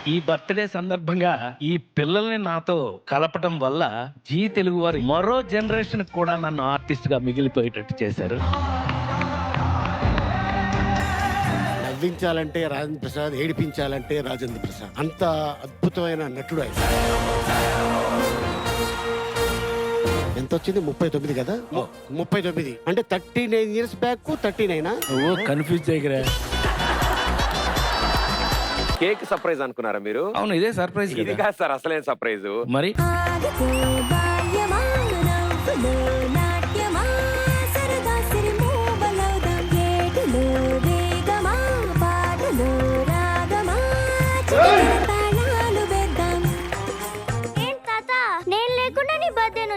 ఈ బర్త్డే సందర్భంగా ఈ పిల్లల్ని నాతో కలపటం వల్ల జీ తెలుగు వారి మరో జనరేషన్ కూడా నన్ను ఆర్టిస్ట్ గా మిగిలిపోయేటట్టు చేశారు. నవ్వించాలంటే రాజేంద్ర ప్రసాద్, ఏడిపించాలంటే రాజేంద్ర ప్రసాద్. అంత అద్భుతమైన నటుడు ఆయన. ఎంత వచ్చింది? 39 కదా? 39 అంటే 39 years బ్యాక్. 39 ఓ కన్ఫ్యూజ్ చేయగరా. కేక్ సర్ప్రైజ్ అనుకున్నారా మీరు? అవును, ఇదే సర్ప్రైజ్. ఇది కాదు సార్ అసలైన సర్ప్రైజ్. మరి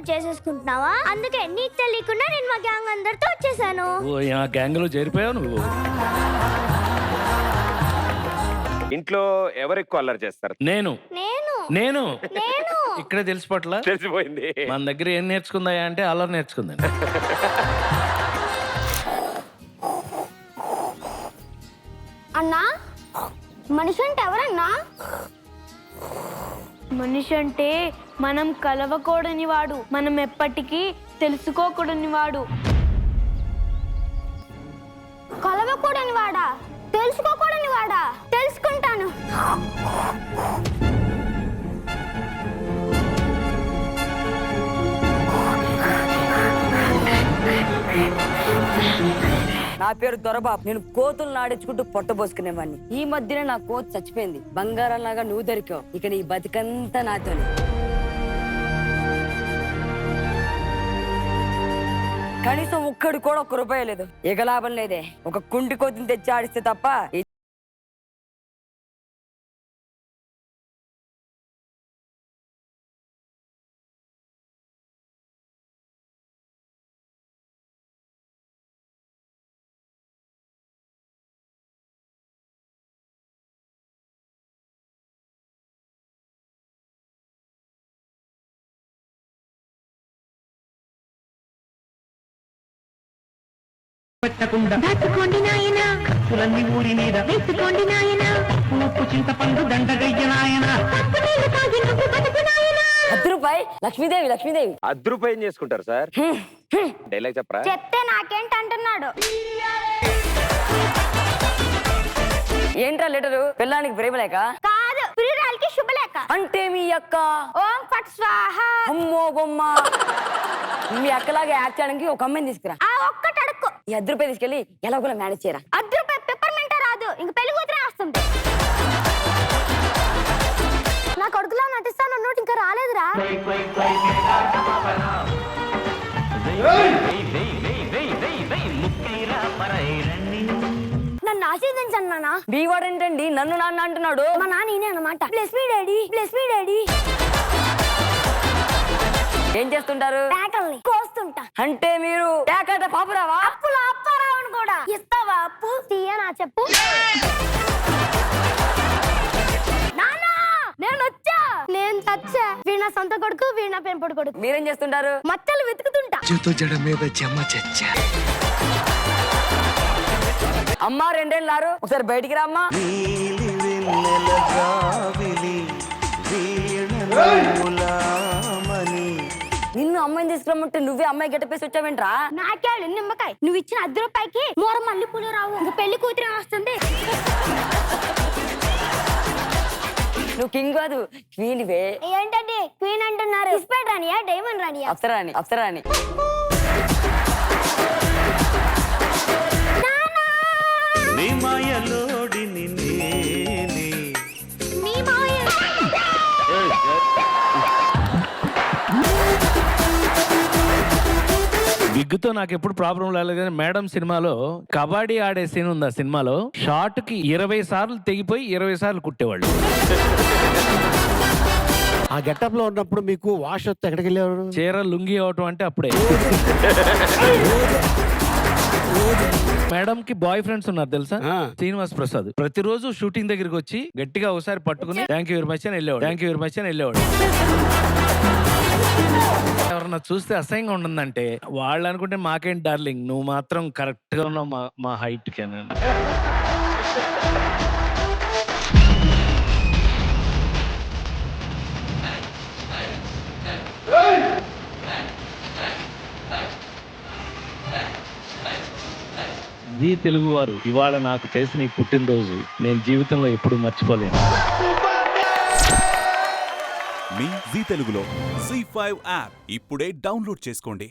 చేసేసుకుంటున్నావా? అందుకే నీకు తెలియకుండా నేను మా గ్యాంగ్ అందరితో వచ్చేసాను. ఓ ఆ గ్యాంగ్ లో చేరిపోయావు నువ్వు. ఇంట్లో ఎవరు ఎక్కువ అల్లరి చేస్తారు? నేను నేను నేను నేను ఇక్కడే తెలిసిపోట్లా. తెలిసిపోయింది. మన దగ్గర ఏం నేర్చుకుందా అంటే అల్లరి నేర్చుకుందండి. అన్నా, మనిషి అంటే ఎవరన్నా? మనిషి అంటే మనం కలవకూడని వాడు, మనం ఎప్పటికీ తెలుసుకోకూడని వాడు. కలవకూడని వాడా? తెలుసుకోకూడని వాడా? తెలుసుకుంటాను. నా పేరు దొరబాబు. నేను కోతులు నాడించుకుంటూ పొట్టబోసుకునేవాడిని. ఈ మధ్యన నా కోత చచ్చిపోయింది. బంగారంలాగా నువ్వు దొరికావు. ఇక నీ బతికంతా నాతోనే. కనీసం ఒక్కడు కూడా ఒక్క రూపాయి లేదు. ఇక లాభం లేదే. ఒక కుంటి కోతిని తెచ్చి ఆడిస్తే తప్ప దాచుకోండి నాయనా, ఖర్చులన్నీ ఊరి మీద వేసుకోండి నాయనా, ఉప్పు చింతపండు దండగయ్య నాయనా, రూపాయి. లక్ష్మీదేవి లక్ష్మీదేవి. రూపాయి ఏం చేసుకుంటారు సార్? డైలాగ్ చెప్పరా? చెప్తే నాకేంటంటున్నాడు. ఏంట్రా లెటరు? పిల్లానికి ప్రేమ లేక? కాదు, ప్రియురాలికి శుభలేఖ. అంటే మీ అక్క? ఓం ఫట్ స్వాహ. అమ్మో బొమ్మ. మీ అక్కలాగా యాక్ట్ చేయడానికి ఒక అమ్మాయిని తీసుకురా. ఆ ఒక్కటి అడుక్కు. ఈ రూపాయి తీసుకెళ్ళి ఎలా కూడా మేనేజ్ చేయరా. రూపాయి పెప్పర్మెంటే రాదు, ఇంక పెళ్లి కూతురే వస్తుంది. నా కొడుకులా నటిస్తాను అన్నట్టు ఇంకా రాలేదురా. నన్ను ఆశీర్వదించండి నాన్న. మీ వాడేంటండి నన్ను నాన్న అంటున్నాడు? మా నాన్న ఈయనే అన్నమాట. Bless me daddy, bless me daddy. ఏం చేస్తుంటారు? పేకల్ని కోస్తుంటా. అంటే మీరు పేకట పాపురావా? అప్పులు అప్పారావును కూడా ఇస్తావా? అప్పు తీయనా చెప్పు. నాన్న నేను వచ్చా. నేను చచ్చా. వీణ సొంత కొడుకు, వీణ పెంపుడు కొడుకు. మీరేం చేస్తుంటారు? మచ్చలు వెతుకుతుంటా. అమ్మా 2 ఏళ్ళు ఒకసారి బయటికి రా అమ్మా. నిన్ను అమ్మాయిని తీసుకురమ్మంటే నువ్వే అమ్మాయి గెటపేసి వచ్చావేంట్రా? నాకేళ్ళు నిమ్మకాయ. నువ్వు ఇచ్చిన రూపాయికి మూర మళ్ళీ పూలు రావు. ఇంక పెళ్లి కూతురే వస్తుంది. నువ్వు కింగ్ కాదు, క్వీన్ వే. ఏంటండి క్వీన్ అంటున్నారు? ఇస్పెట్ రానియా, డైమండ్ రానియా? అప్సరాని అప్సరాని. విగ్గుతో నాకు ఎప్పుడు ప్రాబ్లం రాలేదు కానీ మేడం సినిమాలో కబడ్డీ ఆడే సీన్ ఉంది. ఆ సినిమాలో షార్ట్ కి 20 సార్లు తెగిపోయి 20 సార్లు కుట్టేవాళ్ళు. ఆ గెటప్ లో ఉన్నప్పుడు మీకు వాష్ వస్తే ఎక్కడికి వెళ్ళేవారు? చీర లుంగి అవటం అంటే అప్పుడే. మేడం కి బాయ్ ఫ్రెండ్స్ ఉన్నారు తెలుసా? శ్రీనివాస్ ప్రసాద్ ప్రతిరోజు షూటింగ్ దగ్గరికి వచ్చి గట్టిగా ఒకసారి పట్టుకుని థ్యాంక్ యూ వెరీ మచ్ అని వెళ్ళేవాడు. థ్యాంక్ యూ వెరీ మచ్ అని వెళ్ళేవాడు. ఎవరన్నా చూస్తే అసహ్యంగా ఉంటుందంటే వాళ్ళు అనుకుంటే మాకేంటి డార్లింగ్, నువ్వు మాత్రం కరెక్ట్ గా ఉన్నావు మా హైట్ కి. జీ తెలుగు వారు ఇవాళ నాకు చేసిన ఈ పుట్టినరోజు నేను జీవితంలో ఎప్పుడూ మర్చిపోలేను. మీ జీ తెలుగులో జీ5 యాప్ ఇప్పుడే డౌన్లోడ్ చేసుకోండి.